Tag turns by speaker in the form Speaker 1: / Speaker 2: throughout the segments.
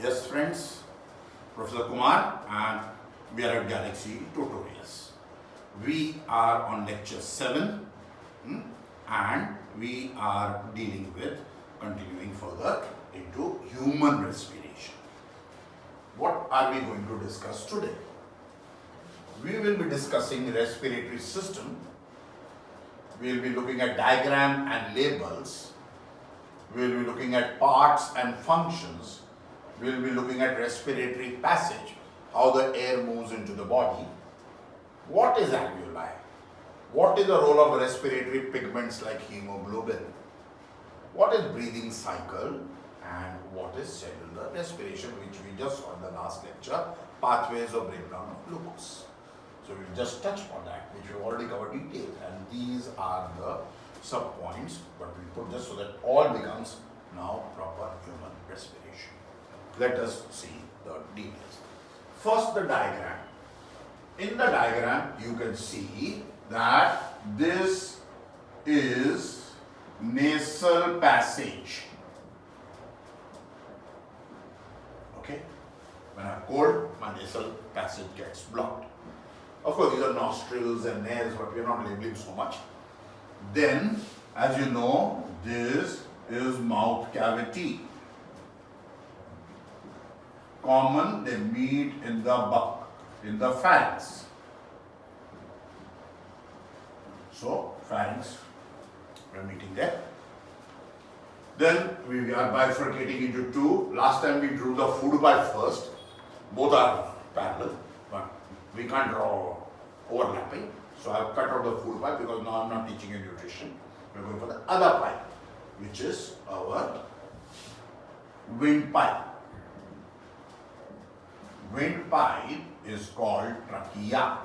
Speaker 1: Yes friends, Professor Kumar and we are at Galaxy Tutorials. We are on lecture 7 and we are dealing with continuing further into human respiration. What are we going to discuss today? We will be discussing respiratory system. We will be looking at diagram and labels. We will be looking at parts and functions. We will be looking at respiratory passage, how the air moves into the body. What is alveoli? What is the role of respiratory pigments like hemoglobin? What is breathing cycle? And what is cellular respiration, which we just saw in the last lecture, pathways of breakdown of glucose. So we'll just touch on that, which we've already covered in detail. And these are the sub-points, but we put this so that all becomes now proper human respiration. Let us see the details. First, the diagram. In the diagram, you can see that this is nasal passage. Okay? When I'm cold, my nasal passage gets blocked. Of course, these are nostrils and nails, but we are not labeling so much. Then, as you know, this is mouth cavity. Common, they meet in the pharynx. So, pharynx, we are meeting there. Then we are bifurcating into two. Last time we drew the food pipe first. Both are parallel, but we can't draw overlapping. So I have cut out the food pipe because now I am not teaching you nutrition. We are going for the other pipe, which is our windpipe. Windpipe is called trachea.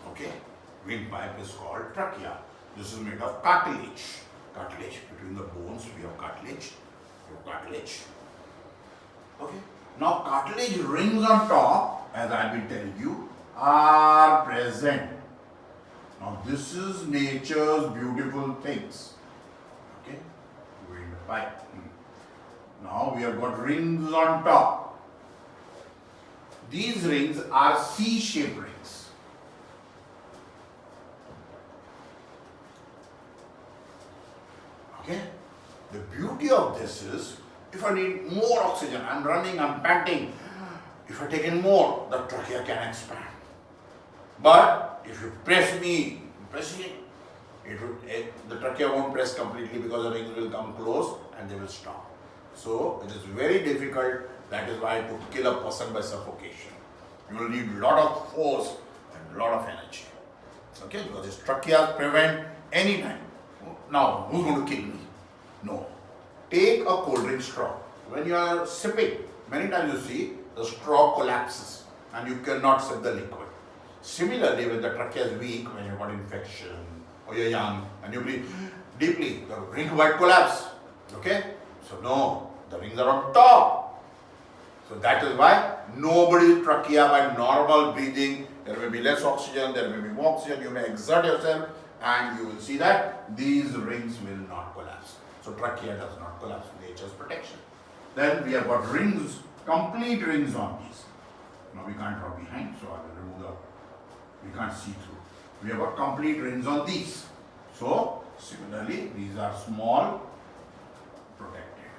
Speaker 1: Okay, windpipe is called trachea. This is made of cartilage. Cartilage between the bones, we have cartilage. Okay. Now cartilage rings on top, as I will tell you, are present. Now this is nature's beautiful things. Okay, windpipe. Now we have got rings on top. These rings are C-shaped rings. Okay, the beauty of this is, if I need more oxygen, I'm running, I'm panting. If I take in more, the trachea can expand. But if you press me, the trachea won't press completely because the rings will come close and they will stop. So it is very difficult. That is why to kill a person by suffocation, you will need a lot of force and a lot of energy. Okay, because this trachea prevent any time. Now, who's going to kill me? No. Take a cold drink straw. When you are sipping, many times you see the straw collapses and you cannot sip the liquid. Similarly, when the trachea is weak, when you've got infection or you're young and you breathe deeply, the ring might collapse. Okay? So no, the rings are on top. So that is why nobody's trachea by normal breathing, there may be less oxygen, there may be more oxygen, you may exert yourself and you will see that these rings will not collapse. So trachea does not collapse, nature's protection. Then we have got rings, complete rings on these. Now we can't draw behind, so I will remove we can't see through. We have got complete rings on these. So similarly, these are small, protected.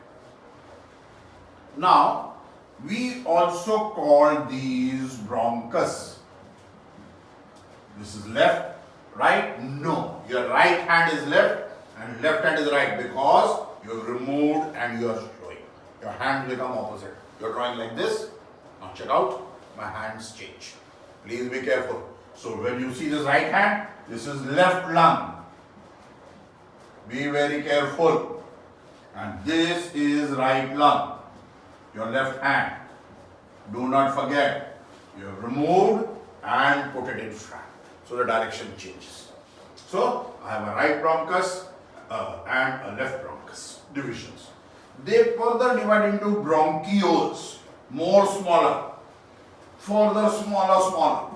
Speaker 1: Now, we also call these bronchus. This is left, right? No. Your right hand is left and left hand is right because you have removed and you are showing. Your hands become opposite. You are drawing like this. Now check out. My hands change. Please be careful. So when you see this right hand, this is left lung. Be very careful. And this is right lung. Your left hand. Do not forget. You have removed and put it in front. So the direction changes. So I have a right bronchus and a left bronchus divisions. They further divide into bronchioles, more smaller, further smaller.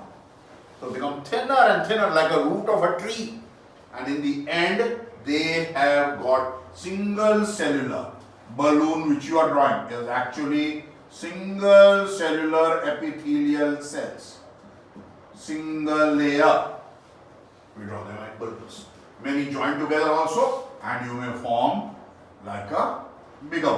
Speaker 1: So become thinner and thinner like a root of a tree. And in the end, they have got single cellular balloon which you are drawing is actually single cellular epithelial cells. Single layer. We draw them like balloons. Many join together also and you may form like a bigger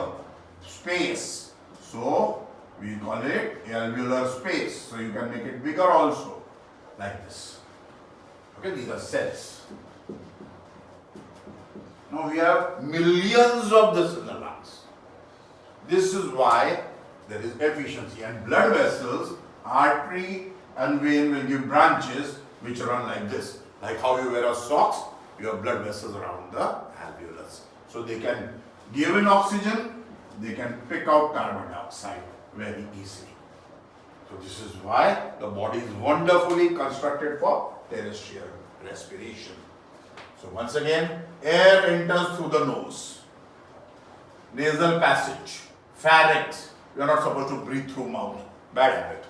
Speaker 1: space. So we call it alveolar space. So you can make it bigger also like this. Okay, these are cells. Now we have millions of this in the lungs. This is why there is efficiency, and blood vessels, artery and vein will give branches which run like this. Like how you wear a socks, you have blood vessels around the alveolus. So they can give in oxygen, they can pick out carbon dioxide very easily. So this is why the body is wonderfully constructed for terrestrial respiration. So once again, air enters through the nose, nasal passage, pharynx. You are not supposed to breathe through mouth, bad habit.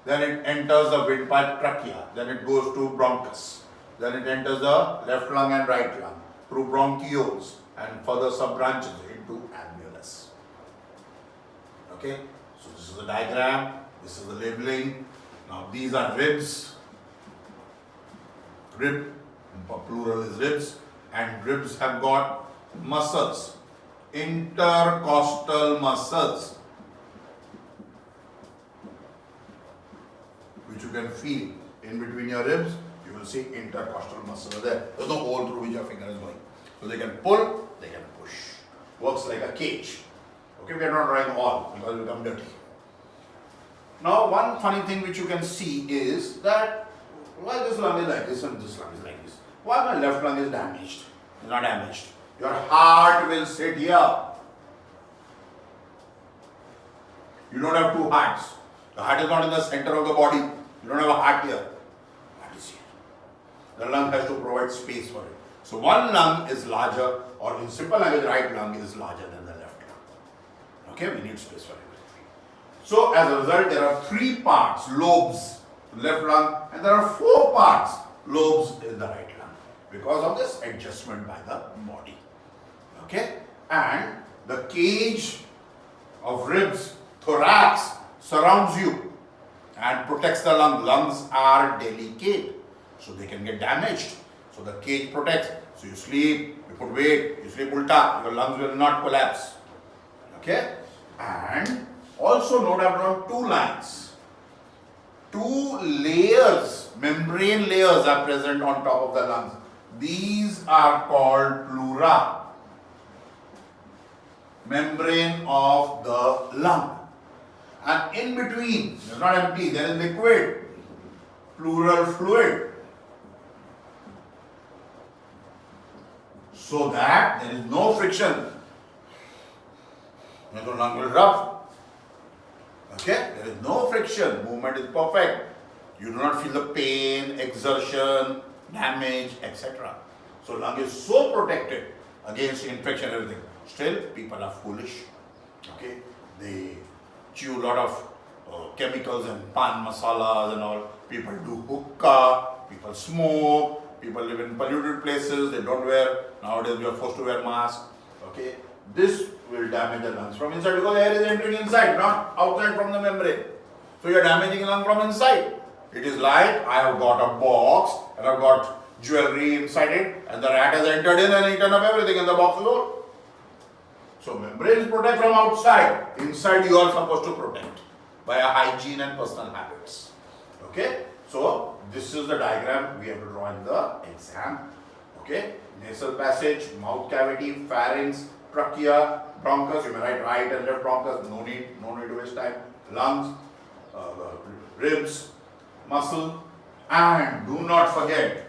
Speaker 1: Then it enters the windpipe trachea, then it goes to bronchus, then it enters the left lung and right lung through bronchioles and further sub-branches into alveolus. Okay, so this is the diagram, this is the labeling. Now these are ribs, rib, plural is ribs, and ribs have got muscles, intercostal muscles, which you can feel in between your ribs. You will see intercostal muscle there. There's no hole through which your finger is going. So they can pull, they can push. Works like a cage. Okay, we are not drawing all because it will become dirty. Now one funny thing which you can see is that why this lung is like this and this lung is like this. Why my left lung is damaged? It's not damaged. Your heart will sit here. You don't have two hearts. The heart is not in the center of the body. You don't have a heart here. Heart is here. The lung has to provide space for it. So one lung is larger, or in simple language, right lung is larger than the left lung. Okay, we need space for everything. So as a result, there are 3 parts, lobes, left lung, and there are 4 parts, lobes in the right lung, because of this adjustment by the body. Okay, and the cage of ribs, thorax, surrounds you and protects the lung. Lungs are delicate, so they can get damaged. So the cage protects. So you sleep, you put weight, you sleep ulta, your lungs will not collapse. Okay, and also note I've drawn 2 lines. 2 layers, membrane layers are present on top of the lungs. These are called pleura. Membrane of the lung. And in between, it's not empty, there is liquid, pleural fluid. So that there is no friction. The lung will rub. Okay, there is no friction, movement is perfect. You do not feel the pain, exertion, damage, etc. So lung is so protected against infection and everything. Still, people are foolish. Okay, they chew a lot of chemicals and pan masalas and all. People do hookah, people smoke, people live in polluted places, they don't wear, nowadays we are forced to wear masks. Okay, this will damage the lungs from inside because air is entering inside, not outside from the membrane. So you are damaging the lung from inside. It is like I have got a box and I have got jewelry inside it and the rat has entered in and eaten up everything and the box is old. So membranes protect from outside. Inside you are supposed to protect by a hygiene and personal habits. Okay. So this is the diagram we have to draw in the exam. Okay. Nasal passage, mouth cavity, pharynx, trachea, bronchus. You may write right and left bronchus. No need to waste time. Lungs, ribs, muscle, and do not forget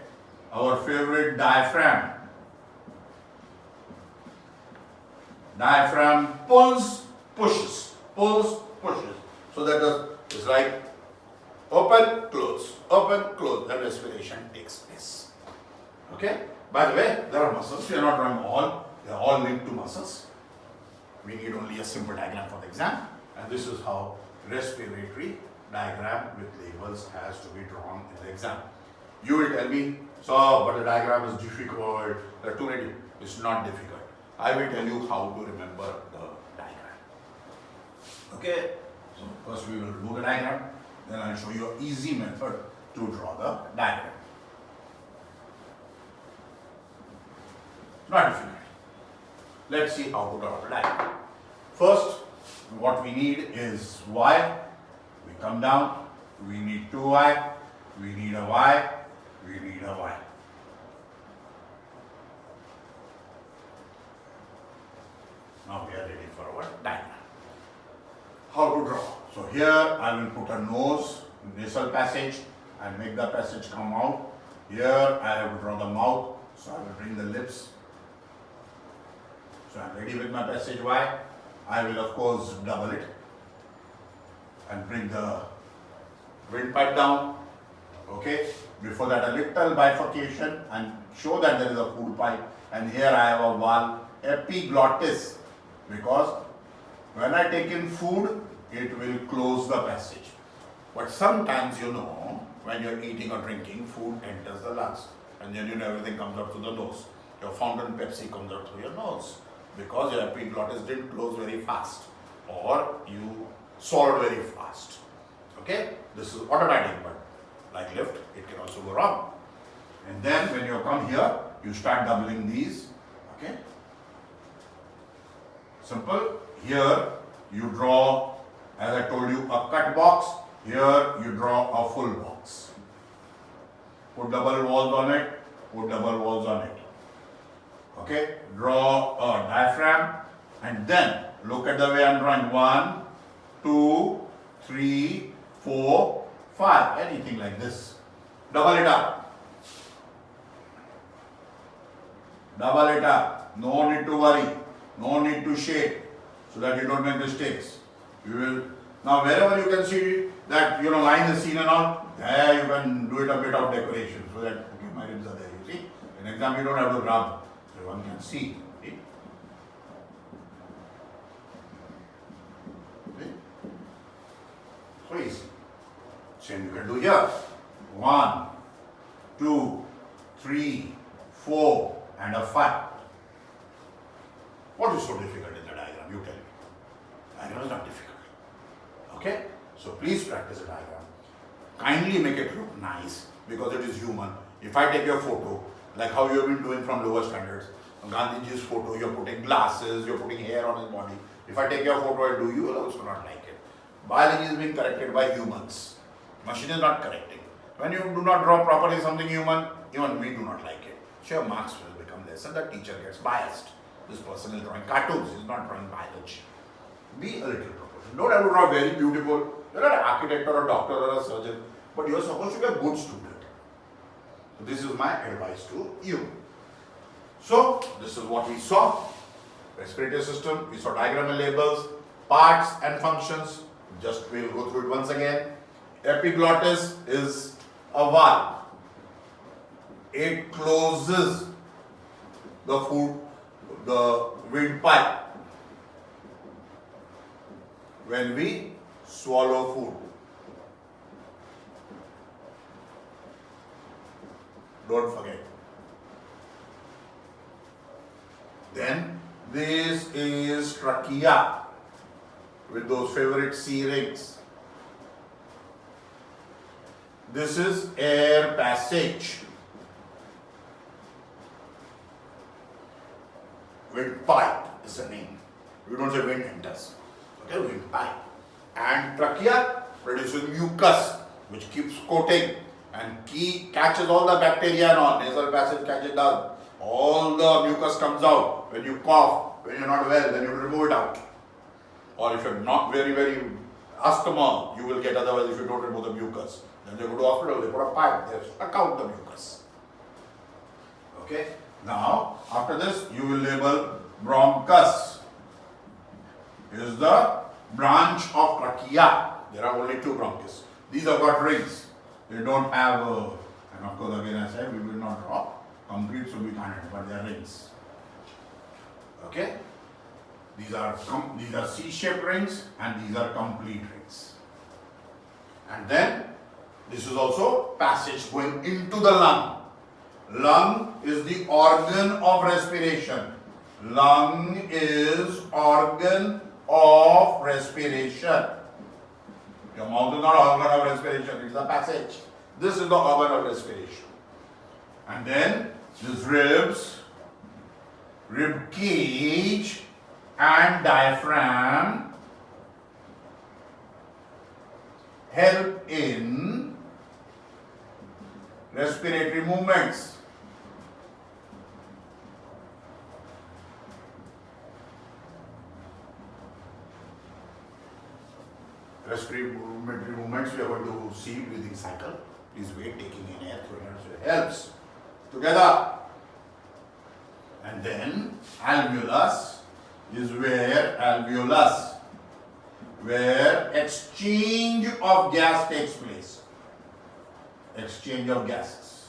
Speaker 1: our favorite diaphragm. Diaphragm pulls, pushes, pulls, pushes. So that is like open, close, and respiration takes place. Okay? By the way, there are muscles. We are not drawing all. They are all linked to muscles. We need only a simple diagram for the exam. And this is how respiratory diagram with labels has to be drawn in the exam. You will tell me, sir, but the diagram is difficult, there are too many. It's not difficult. I will tell you how to remember the diagram. Okay, so first we will do the diagram, then I will show you an easy method to draw the diagram. Not difficult. Let's see how to draw the diagram. First, what we need is y. We come down, we need 2y, we need a y, we need a y. Now we are ready for our diagram. How to draw? So here I will put a nose, nasal passage, and make the passage come out. Here I have to draw the mouth, so I will bring the lips. So I am ready with my passage Y. I will of course double it and bring the windpipe down. Okay. Before that, a little bifurcation and show that there is a food pipe. And here I have a valve epiglottis, because when I take in food, it will close the passage. But sometimes, you know, when you are eating or drinking, food enters the lungs, and then you know everything comes out through the nose. Your fountain Pepsi comes out through your nose because your epiglottis didn't close very fast, or you swallowed very fast. Okay, this is automatic, but like lift, it can also go wrong. And then when you come here, you start doubling these. Okay, simple. Here you draw, as I told you, a cut box. Here you draw a full box. Put double walls on it. Put double walls on it. Okay, draw a diaphragm, and then look at the way I'm drawing. 1, 2, 3, 4, 5. Anything like this. Double it up. Double it up. No need to worry. No need to shade, so that you don't make mistakes. You will now, wherever you can see that line is seen and all, there you can do it a bit of decoration, so that okay, my ribs are there. You see, in exam you don't have to rub, so one can see. Okay? Okay? So easy. Same you can do here. 1, 2, 3, 4, and a 5. What is so difficult in the diagram? You tell me. Diagram is not difficult. Okay? So please practice a diagram. Kindly make it look nice, because it is human. If I take your photo, like how you have been doing from lower standards, Gandhiji's photo, you're putting glasses, you're putting hair on his body. If I take your photo and do, you will also not like it. Biology is being corrected by humans. Machine is not correcting. When you do not draw properly something human, even we do not like it. So your marks will become less and the teacher gets biased. This person is drawing cartoons, he is not drawing biology. Be a little proportional. Don't have to draw very beautiful. You're not an architect or a doctor or a surgeon, but you're supposed to be a good student. So this is my advice to you. So this is what we saw. Respiratory system, we saw diagram and labels, parts and functions. Just we'll go through it once again. Epiglottis is a valve. It closes the windpipe when we swallow food. Don't forget. Then this is trachea with those favorite C rings. This is air passage. Windpipe is the name. We don't say wind enters. Okay, windpipe. And trachea produces mucus, which keeps coating and catches all the bacteria and all. Nasal passage catches down. All the mucus comes out. When you cough, when you're not well, then you remove it out. Or if you're not very asthma, you will get otherwise if you don't remove the mucus. Then they go to hospital, they put a pipe, they suck out the mucus. Okay. Now, after this, you will label bronchus. Is the branch of trachea. There are only 2 bronchus. These have got rings. They don't have, and of course, again I said, we will not draw complete, so we can't, but they are rings. Okay. These are C-shaped rings, and these are complete rings. And then This is also passage going into the lung. Lung is the organ of respiration. Lung is organ of respiration. Your mouth is not organ of respiration, it's the passage. This is the organ of respiration. And then these ribs, rib cage and diaphragm help in respiratory movements. Respiratory movements we are going to see breathing cycle. Please wait, taking in air, throwing out, so it helps. Together. And then alveolus is where exchange of gas takes place. Exchange of gases.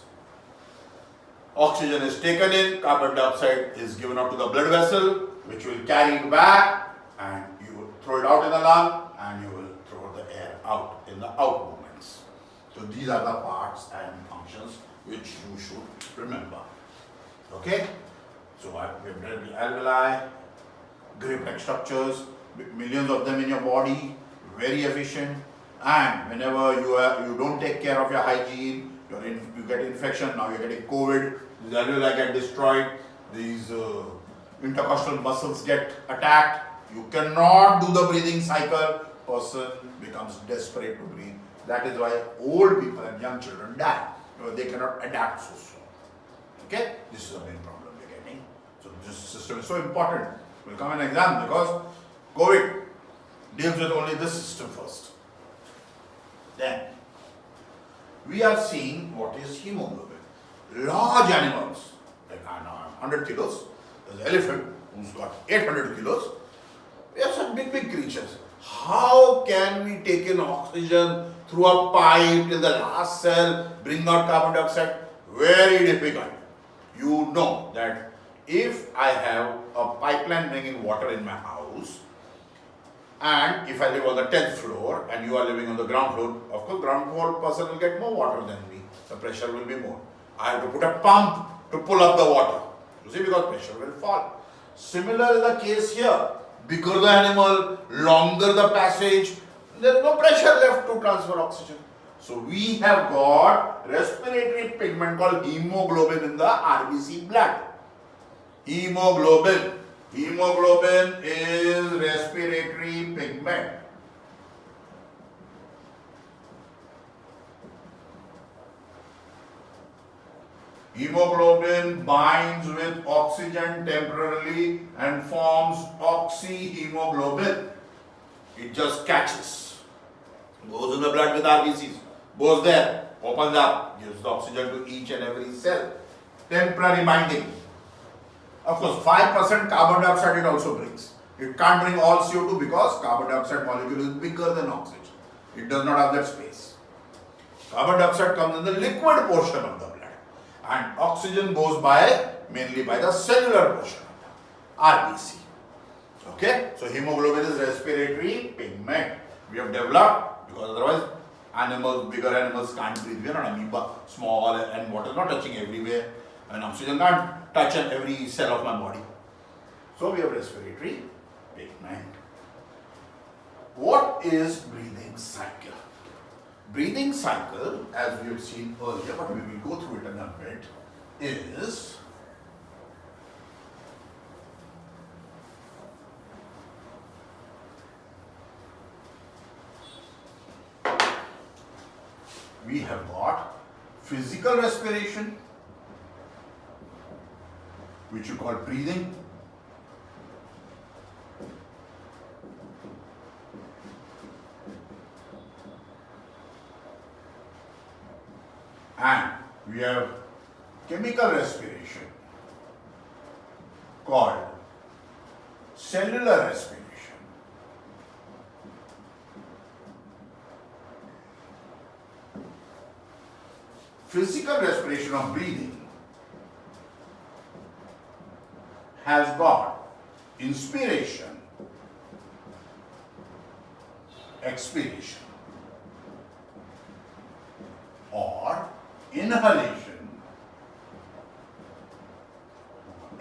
Speaker 1: Oxygen is taken in, carbon dioxide is given out to the blood vessel, which will carry it back, and you will throw it out in the lung, and you will throw the air out in the out movements. So these are the parts and functions which you should remember. Okay? So we have read the alveoli, grape-like structures, millions of them in your body, very efficient. And whenever you don't take care of your hygiene, you get infection. Now you're getting COVID. These alveoli get destroyed. These intercostal muscles get attacked. You cannot do the breathing cycle. Person becomes desperate to breathe. That is why old people and young children die. Because they cannot adapt so soon. Okay? This is the main problem we're getting. So this system is so important. Will come an exam because COVID deals with only this system first. Then we are seeing what is hemoglobin. Large animals, like 100 kilos, there's an elephant who's got 800 kilos. We have some big creatures. How can we take in oxygen through a pipe till the last cell, bring out carbon dioxide? Very difficult. You know that if I have a pipeline bringing water in my house, and if I live on the 10th floor and you are living on the ground floor, of course ground floor person will get more water than me. The pressure will be more. I have to put a pump to pull up the water. You see, because pressure will fall. Similar is the case here. Bigger the animal, longer the passage, there is no pressure left to transfer oxygen. So we have got respiratory pigment called hemoglobin in the RBC blood. Hemoglobin. Hemoglobin is respiratory pigment. Hemoglobin binds with oxygen temporarily and forms oxyhemoglobin. It just catches. Goes in the blood with RBCs. Goes there, opens up, gives the oxygen to each and every cell. Temporary binding. Of course, 5% carbon dioxide it also brings. It can't bring all CO2 because carbon dioxide molecule is bigger than oxygen. It does not have that space. Carbon dioxide comes in the liquid portion of the blood. And oxygen goes mainly by the cellular portion of the RBC. Okay? So hemoglobin is respiratory pigment. We have developed because otherwise bigger animals can't breathe. We are not amoeba, small, and water is not touching everywhere. And oxygen can't touch every cell of my body. So we have respiratory pigment. What is breathing cycle? Breathing cycle, as we have seen earlier, but we will go through it in a bit, is we have got physical respiration, which you call breathing. And we have chemical respiration called cellular respiration. Physical respiration of breathing has got inspiration, expiration. or inhalation,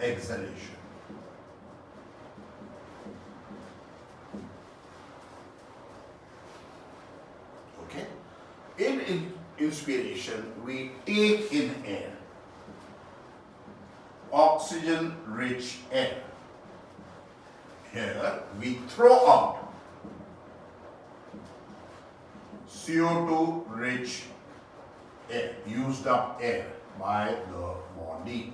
Speaker 1: exhalation. Okay? In inspiration, we take in air, oxygen-rich air. Here we throw out CO2-rich air, used up air by the body.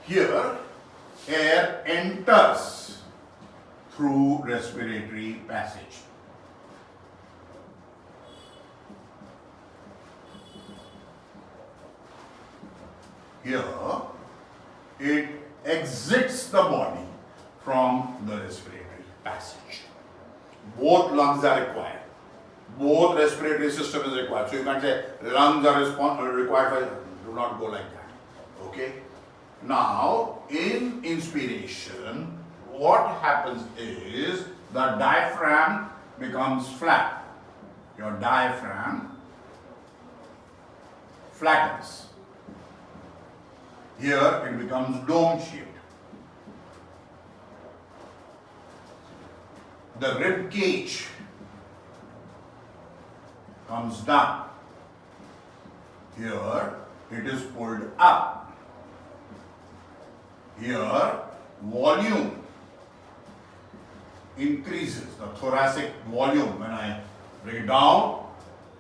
Speaker 1: Here, air enters through respiratory passage. Here, it exits the body from the respiratory passage. Both lungs are required. Both respiratory system is required. So you can't say lungs are required for, do not go like that. Okay? Now, in inspiration, what happens is the diaphragm becomes flat. Your diaphragm flattens. Here it becomes dome shaped. The rib cage comes down. Here it is pulled up. Here volume increases. The thoracic volume, when I bring it down,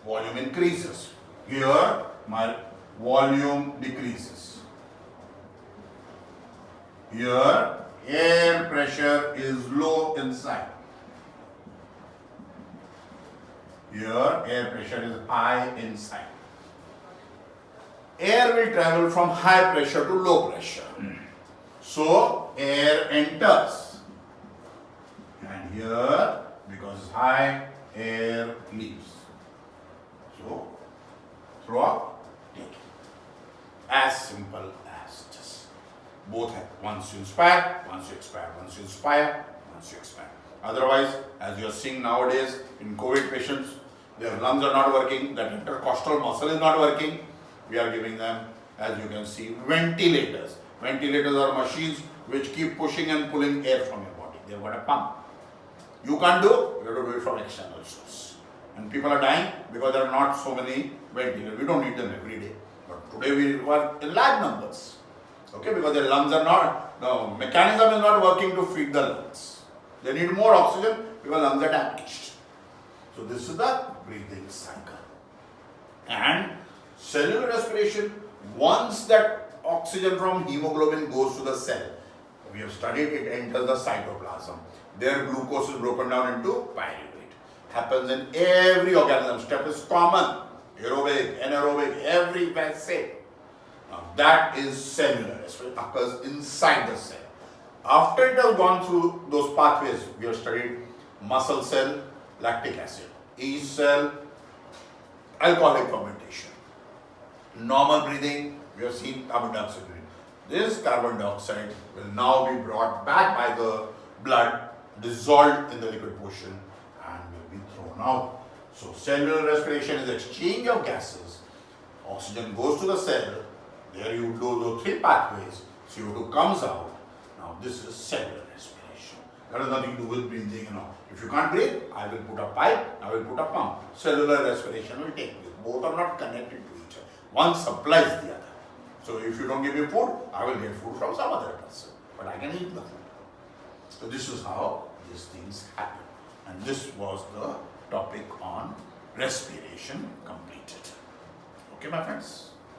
Speaker 1: volume increases. Here my volume decreases. Here air pressure is low inside. Here air pressure is high inside. Air will travel from high pressure to low pressure. So air enters. And here, because it's high, air leaves. So throw up, take it. As simple as this. Both have. Once you inspire, once you expire. Once you inspire, once you expire. Otherwise, as you are seeing nowadays in COVID patients, their lungs are not working, that intercostal muscle is not working. We are giving them, as you can see, ventilators. Ventilators are machines which keep pushing and pulling air from your body. They've got a pump. You can't do, you have to do it from external source. And people are dying because there are not so many ventilators. We don't need them every day. But today we require in large numbers. Okay, because their lungs are not, the mechanism is not working to feed the lungs. They need more oxygen because lungs are damaged. So this is the breathing cycle. And cellular respiration, once that oxygen from hemoglobin goes to the cell, we have studied it enters the cytoplasm. There glucose is broken down into pyruvate. Happens in every organism. Step is common. Aerobic, anaerobic, everywhere same. Now that is cellular respiration, occurs inside the cell. After it has gone through those pathways, we have studied muscle cell, lactic acid, yeast cell, alcoholic fermentation. Normal breathing, we have seen carbon dioxide breathing. This carbon dioxide will now be brought back by the blood, dissolved in the liquid portion, and will be thrown out. So cellular respiration is exchange of gases. Oxygen goes to the cell. There you do those three pathways. CO2 comes out. Now this is cellular respiration. That has nothing to do with breathing. If you can't breathe, I will put a pipe, I will put a pump. Cellular respiration will take place. Both are not connected to each other. One supplies the other. So if you don't give me food, I will get food from some other person. But I can eat the food. So this is how these things happen. And this was the topic on respiration completed. Okay, my friends?